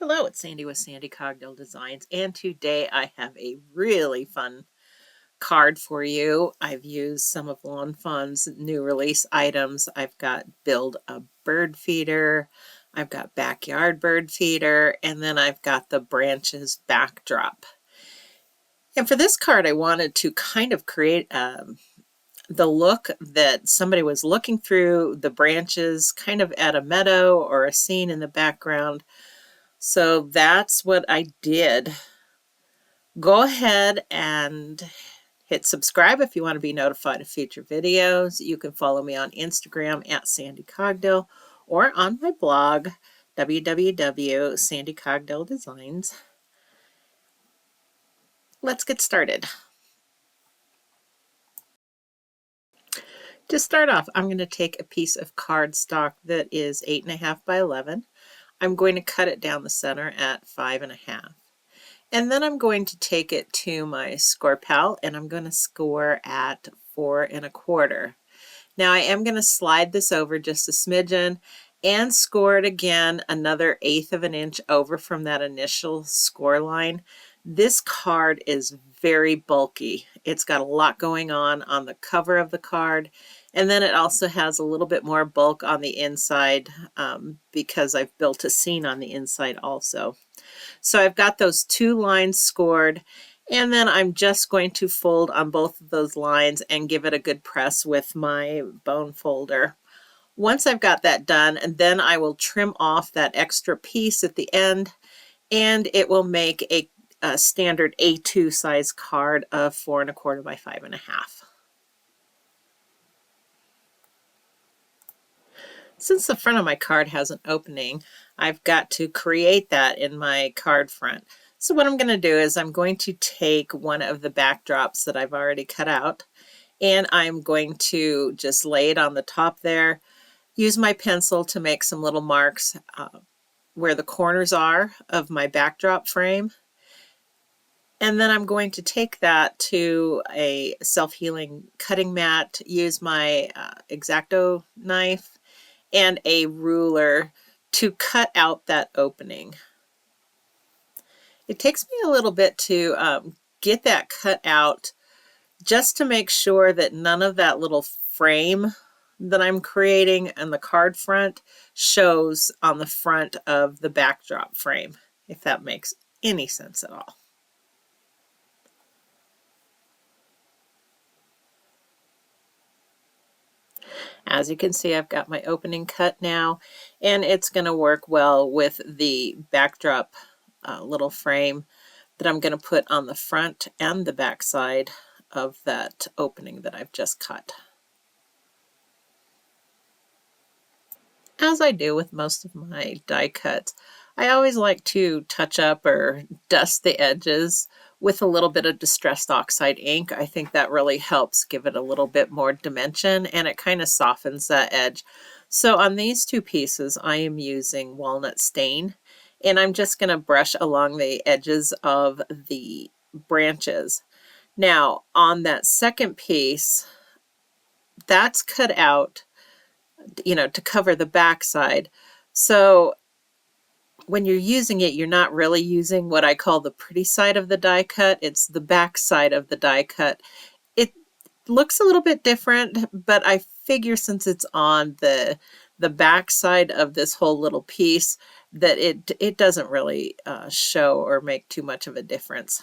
Hello, it's Sandy with Sandy Cogdill Designs, and today I have a really fun card for you. I've used some of Lawn Fawn's new release items. I've got Build a Bird Feeder, I've got Backyard Bird Feeder, and then I've got the Branches Backdrop. And for this card, I wanted to kind of create the look that somebody was looking through the branches, kind of at a meadow or a scene in the background. So that's what I did. Go ahead and hit subscribe if you want to be notified of future videos. You can follow me on Instagram at Sandy Cogdill or on my blog, www.sandycogdilldesigns. Let's get started. To start off, I'm going to take a piece of cardstock that is 8.5 by 11. I'm going to cut it down the center at 5.5. And then I'm going to take it to my score pal and I'm going to score at 4.25. Now I am going to slide this over just a smidgen and score it again another 1/8 of an inch over from that initial score line. This card is very bulky. It's got a lot going on the cover of the card, and then it also has a little bit more bulk on the inside because I've built a scene on the inside also. So I've got those 2 lines scored, and then I'm just going to fold on both of those lines and give it a good press with my bone folder. Once I've got that done, and then I will trim off that extra piece at the end, and it will make a standard A2 size card of 4.25 by 5.5. Since the front of my card has an opening, I've got to create that in my card front. So what I'm going to do is I'm going to take one of the backdrops that I've already cut out, and I'm going to just lay it on the top there, use my pencil to make some little marks where the corners are of my backdrop frame. And then I'm going to take that to a self-healing cutting mat, use my X-Acto knife and a ruler to cut out that opening. It takes me a little bit to get that cut out just to make sure that none of that little frame that I'm creating on the card front shows on the front of the backdrop frame, if that makes any sense at all. As you can see, I've got my opening cut now, and it's going to work well with the backdrop little frame that I'm going to put on the front and the back side of that opening that I've just cut. As I do with most of my die cuts, I always like to touch up or dust the edges with a little bit of distressed oxide ink. I think that really helps give it a little bit more dimension, and it kind of softens that edge. So on these 2 pieces, I am using walnut stain, and I'm just going to brush along the edges of the branches. Now on that second piece, that's cut out, to cover the back side. So when you're using it, you're not really using what I call the pretty side of the die cut. It's the back side of the die cut. It looks a little bit different, but I figure since it's on the back side of this whole little piece that it doesn't really show or make too much of a difference.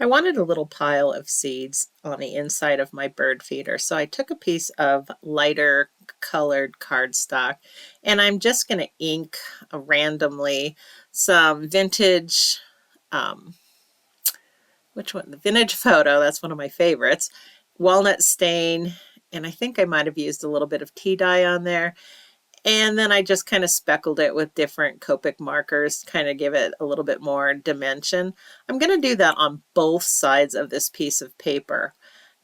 I wanted a little pile of seeds on the inside of my bird feeder, so I took a piece of lighter colored cardstock, and I'm just going to ink randomly some vintage, which one? The Vintage Photo, that's one of my favorites, walnut stain, and I think I might have used a little bit of tea dye on there. And then I just kind of speckled it with different Copic markers, kind of give it a little bit more dimension. I'm going to do that on both sides of this piece of paper.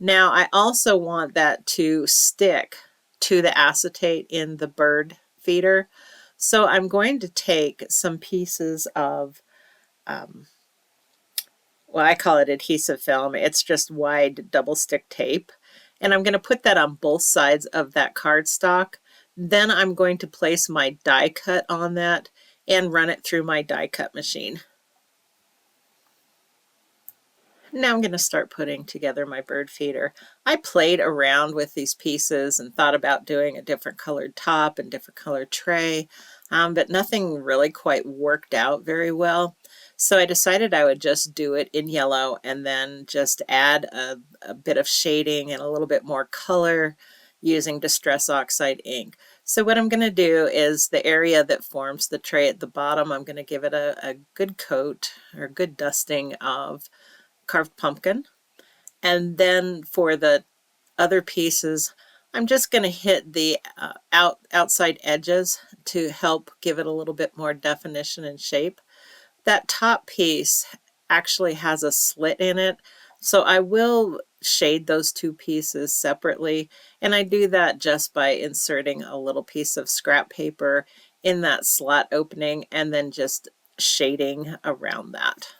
Now I also want that to stick to the acetate in the bird feeder. So I'm going to take some pieces of, well, I call it adhesive film. It's just wide double stick tape. And I'm going to put that on both sides of that cardstock. Then I'm going to place my die cut on that and run it through my die cut machine. Now I'm going to start putting together my bird feeder. I played around with these pieces and thought about doing a different colored top and different colored tray, but nothing really quite worked out very well. So I decided I would just do it in yellow and then just add a bit of shading and a little bit more color using Distress Oxide ink. So what I'm going to do is the area that forms the tray at the bottom, I'm going to give it a good coat or good dusting of carved pumpkin. And then for the other pieces, I'm just going to hit the outside edges to help give it a little bit more definition and shape. That top piece actually has a slit in it, so I will shade those two pieces separately, and I do that just by inserting a little piece of scrap paper in that slot opening and then just shading around that.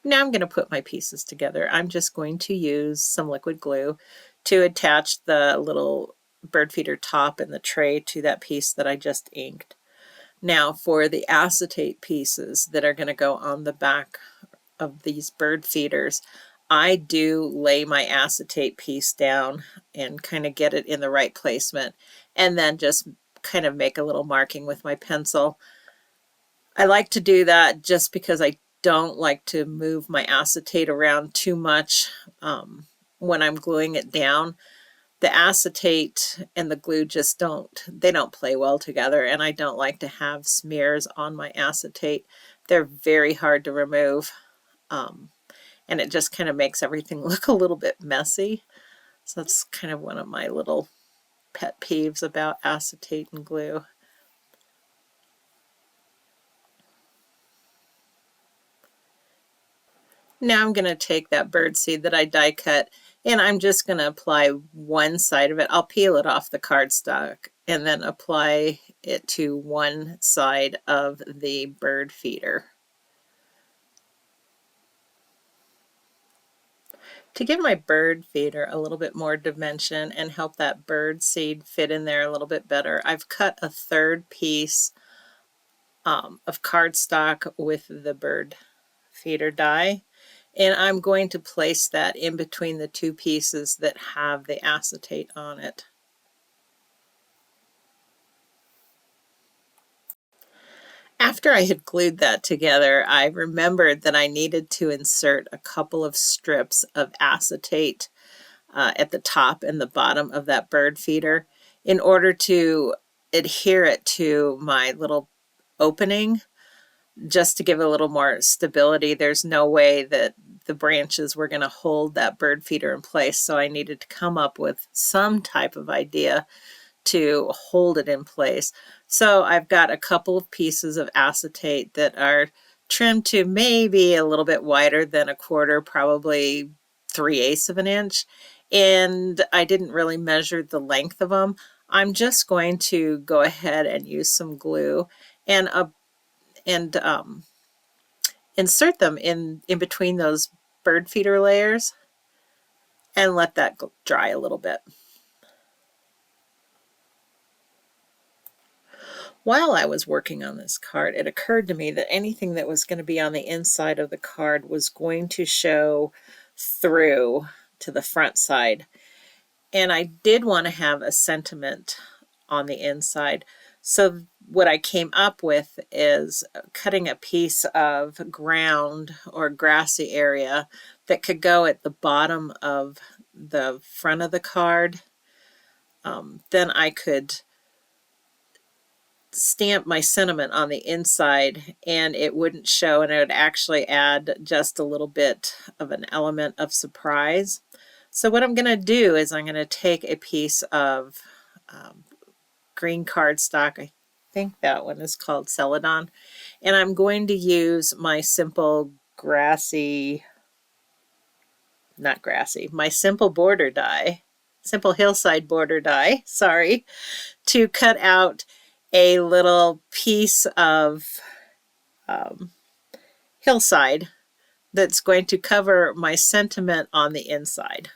Now I'm going to put my pieces together. I'm just going to use some liquid glue to attach the little bird feeder top and the tray to that piece that I just inked. Now for the acetate pieces that are going to go on the back of these bird feeders, I do lay my acetate piece down and kind of get it in the right placement and then just kind of make a little marking with my pencil. I like to do that just because I don't like to move my acetate around too much when I'm gluing it down. The acetate and the glue just they don't play well together, and I don't like to have smears on my acetate. They're very hard to remove, and it just kind of makes everything look a little bit messy. So that's kind of one of my little pet peeves about acetate and glue. Now I'm going to take that bird seed that I die cut and I'm just going to apply one side of it. I'll peel it off the cardstock and then apply it to one side of the bird feeder. To give my bird feeder a little bit more dimension and help that bird seed fit in there a little bit better, I've cut a third piece of cardstock with the bird feeder die. And I'm going to place that in between the two pieces that have the acetate on it. After I had glued that together, I remembered that I needed to insert a couple of strips of acetate at the top and the bottom of that bird feeder in order to adhere it to my little opening, just to give it a little more stability. There's no way that the branches were going to hold that bird feeder in place, so I needed to come up with some type of idea to hold it in place. So I've got a couple of pieces of acetate that are trimmed to maybe a little bit wider than a quarter, probably 3/8 of an inch, and I didn't really measure the length of them. I'm just going to go ahead and use some glue and insert them in between those bird feeder layers and let that dry a little bit. While I was working on this card, it occurred to me that anything that was going to be on the inside of the card was going to show through to the front side. And I did want to have a sentiment on the inside. So what I came up with is cutting a piece of ground or grassy area that could go at the bottom of the front of the card. Then I could stamp my sentiment on the inside and it wouldn't show, and it would actually add just a little bit of an element of surprise. So what I'm going to do is I'm going to take a piece of green cardstock. I think that one is called Celadon, and I'm going to use my simple my simple border die, simple hillside border die, sorry, to cut out a little piece of hillside that's going to cover my sentiment on the inside.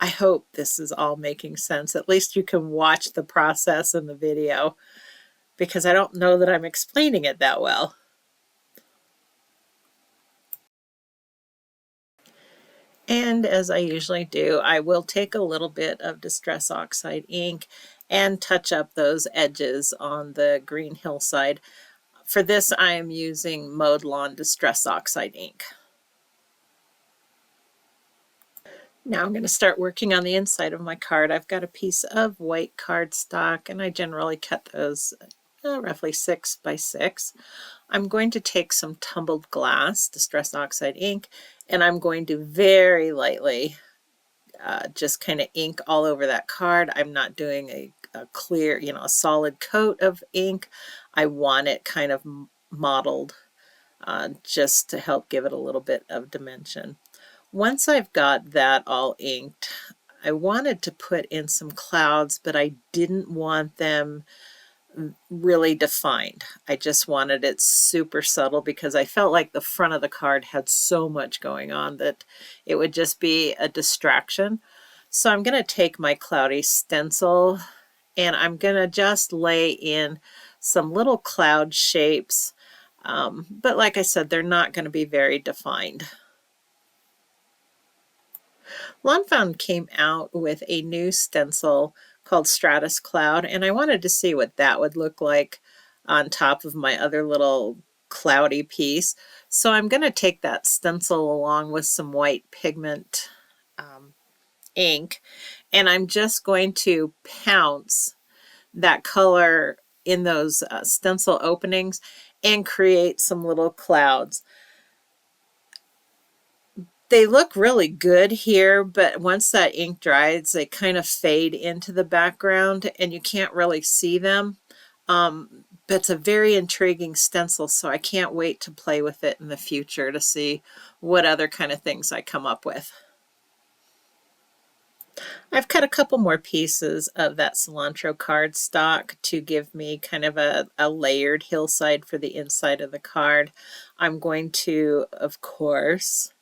I hope this is all making sense. At least you can watch the process in the video, because I don't know that I'm explaining it that well. And as I usually do, I will take a little bit of Distress Oxide ink and touch up those edges on the green hillside. For this, I am using Mowed Lawn Distress Oxide ink. Now I'm going to start working on the inside of my card. I've got a piece of white cardstock, and I generally cut those roughly 6 by 6. I'm going to take some tumbled glass, Distress Oxide ink, and I'm going to very lightly just kind of ink all over that card. I'm not doing a clear, a solid coat of ink. I want it kind of mottled just to help give it a little bit of dimension. Once I've got that all inked, I wanted to put in some clouds, but I didn't want them really defined. I just wanted it super subtle because I felt like the front of the card had so much going on that it would just be a distraction. So I'm going to take my cloudy stencil and I'm going to just lay in some little cloud shapes. But like I said, they're not going to be very defined. Lawn Fawn came out with a new stencil called Stratus Cloud, and I wanted to see what that would look like on top of my other little cloudy piece. So I'm going to take that stencil along with some white pigment ink, and I'm just going to pounce that color in those stencil openings and create some little clouds. They look really good here, but once that ink dries, they kind of fade into the background and you can't really see them. But it's a very intriguing stencil, so I can't wait to play with it in the future to see what other kind of things I come up with. I've cut a couple more pieces of that cilantro cardstock to give me kind of a layered hillside for the inside of the card. I'm going to, of course,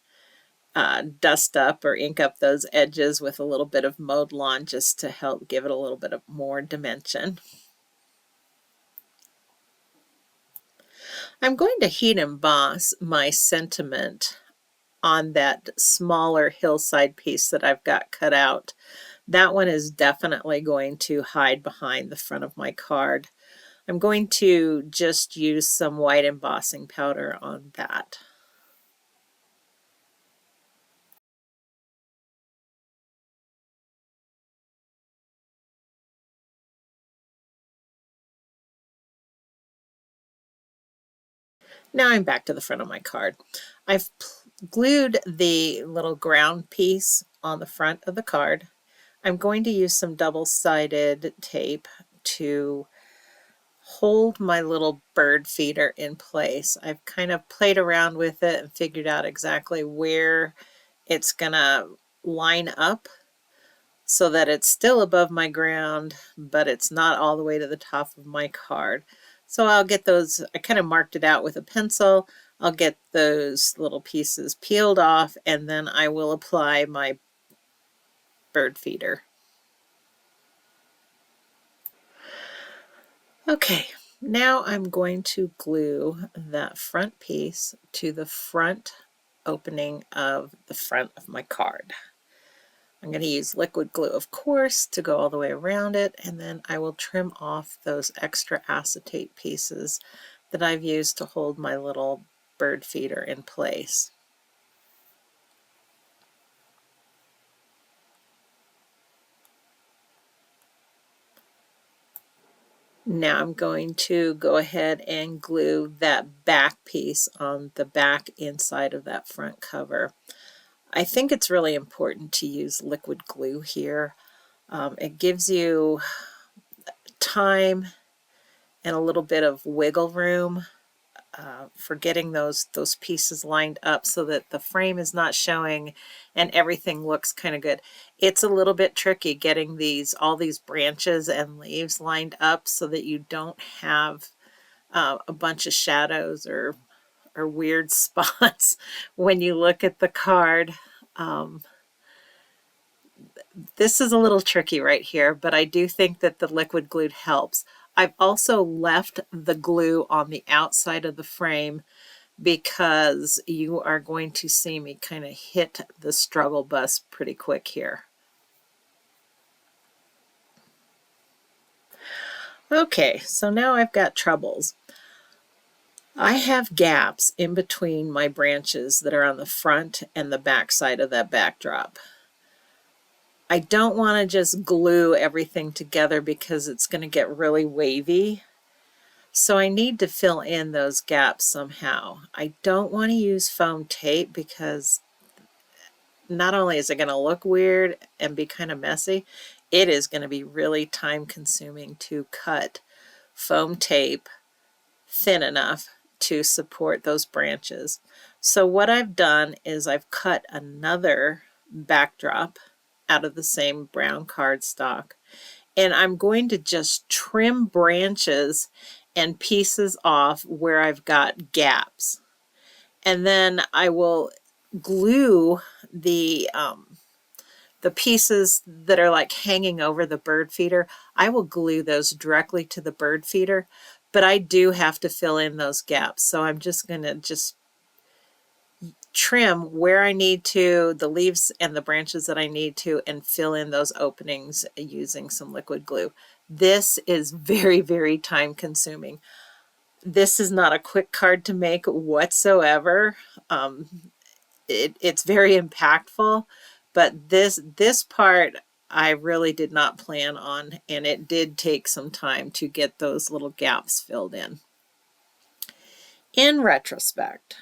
dust up or ink up those edges with a little bit of Mowed Lawn just to help give it a little bit of more dimension. I'm going to heat emboss my sentiment on that smaller hillside piece that I've got cut out. That one is definitely going to hide behind the front of my card. I'm going to just use some white embossing powder on that. Now I'm back to the front of my card. I've glued the little ground piece on the front of the card. I'm going to use some double-sided tape to hold my little bird feeder in place. I've kind of played around with it and figured out exactly where it's gonna line up so that it's still above my ground, but it's not all the way to the top of my card. So I'll get those, I kind of marked it out with a pencil. I'll get those little pieces peeled off, and then I will apply my bird feeder. Okay, now I'm going to glue that front piece to the front opening of the front of my card. I'm going to use liquid glue, of course, to go all the way around it, and then I will trim off those extra acetate pieces that I've used to hold my little bird feeder in place. Now I'm going to go ahead and glue that back piece on the back inside of that front cover. I think it's really important to use liquid glue here. It gives you time and a little bit of wiggle room for getting those pieces lined up so that the frame is not showing and everything looks kind of good. It's a little bit tricky getting all these branches and leaves lined up so that you don't have a bunch of shadows or or weird spots when you look at the card. This is a little tricky right here, but I do think that the liquid glue helps. I've also left the glue on the outside of the frame because you are going to see me kind of hit the struggle bus pretty quick here. Okay, so now I've got troubles. I have gaps in between my branches that are on the front and the back side of that backdrop. I don't want to just glue everything together because it's going to get really wavy. So I need to fill in those gaps somehow. I don't want to use foam tape because not only is it going to look weird and be kind of messy, it is going to be really time consuming to cut foam tape thin enough to support those branches. So what I've done is I've cut another backdrop out of the same brown cardstock, and I'm going to just trim branches and pieces off where I've got gaps. And then I will glue the pieces that are like hanging over the bird feeder. I will glue those directly to the bird feeder, but I do have to fill in those gaps. So I'm just going to trim where I need to, the leaves and the branches that I need to, and fill in those openings using some liquid glue. This is very, very time consuming. This is not a quick card to make whatsoever. It's very impactful, but this part I really did not plan on, and it did take some time to get those little gaps filled in. In retrospect,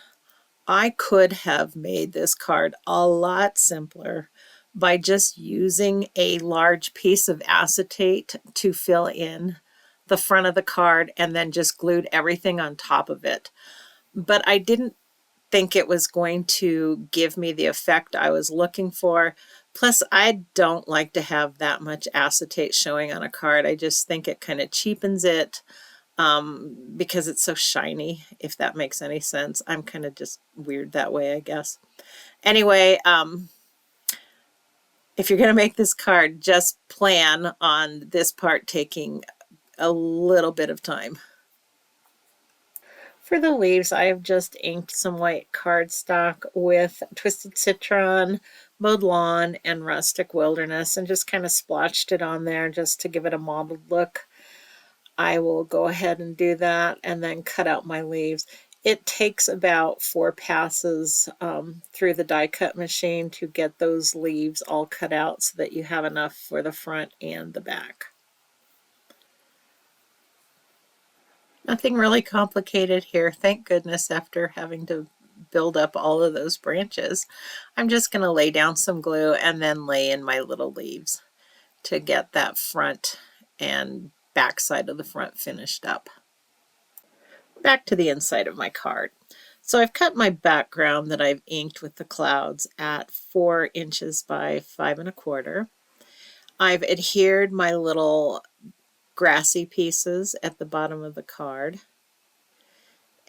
I could have made this card a lot simpler by just using a large piece of acetate to fill in the front of the card and then just glued everything on top of it. But I didn't think it was going to give me the effect I was looking for. Plus, I don't like to have that much acetate showing on a card. I just think it kind of cheapens it because it's so shiny, if that makes any sense. I'm kind of just weird that way, I guess. Anyway, if you're going to make this card, just plan on this part taking a little bit of time. For the leaves, I have just inked some white cardstock with Twisted Citron, Mowed Lawn, and Rustic Wilderness, and just kind of splotched it on there just to give it a mottled look. I will go ahead and do that and then cut out my leaves. It takes about 4 passes through the die cut machine to get those leaves all cut out so that you have enough for the front and the back. Nothing really complicated here, thank goodness, after having to build up all of those branches. I'm just going to lay down some glue and then lay in my little leaves to get that front and back side of the front finished up. Back to the inside of my card. So I've cut my background that I've inked with the clouds at 4 inches by 5 1/4. I've adhered my little grassy pieces at the bottom of the card.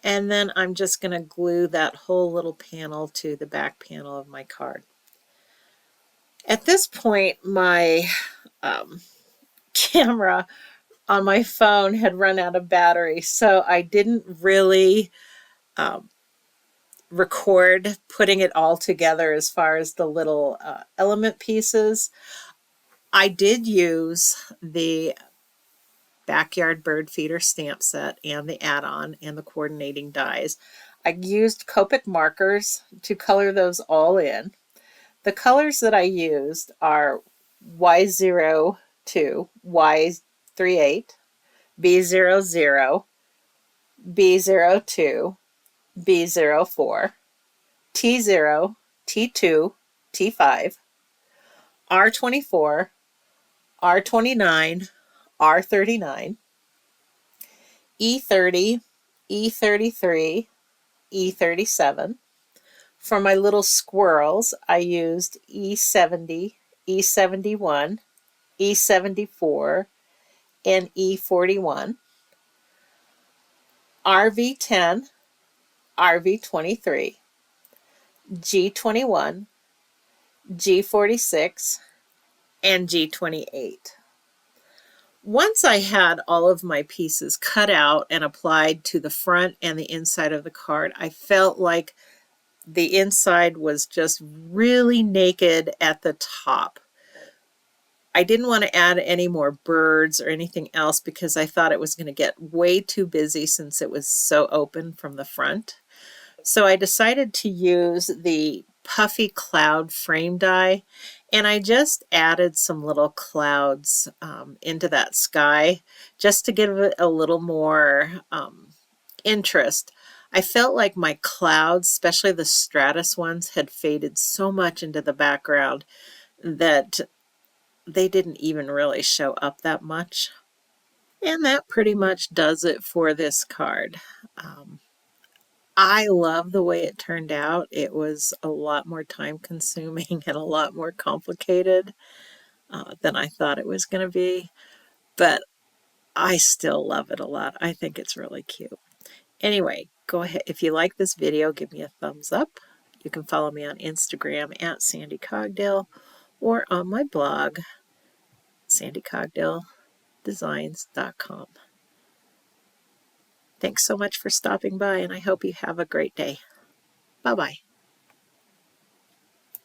And then I'm just going to glue that whole little panel to the back panel of my card. At this point, my camera on my phone had run out of battery, so I didn't really record putting it all together as far as the little element pieces. I did use the Backyard Birdfeeder stamp set and the add-on and the coordinating dies. I used Copic markers to color those all in. The colors that I used are Y02, Y38, B00, B02, B04, T0, T2, T5, R24, R29, R39, E30, E33, E37. For my little squirrels, I used E70, E71, E74, and E41. RV10, RV23, G21, G46, and G28. Once I had all of my pieces cut out and applied to the front and the inside of the card, I felt like the inside was just really naked at the top. I didn't want to add any more birds or anything else because I thought it was going to get way too busy since it was so open from the front. So I decided to use the puffy cloud frame die, and I just added some little clouds into that sky just to give it a little more interest. I felt like my clouds, especially the stratus ones, had faded so much into the background that they didn't even really show up that much. And that pretty much does it for this card. I love the way it turned out. It was a lot more time consuming and a lot more complicated than I thought it was going to be, but I still love it a lot. I think it's really cute. Anyway, go ahead. If you like this video, give me a thumbs up. You can follow me on Instagram at Sandy Cogdale or on my blog, sandycogdaledesigns.com. Thanks so much for stopping by, and I hope you have a great day. Bye-bye.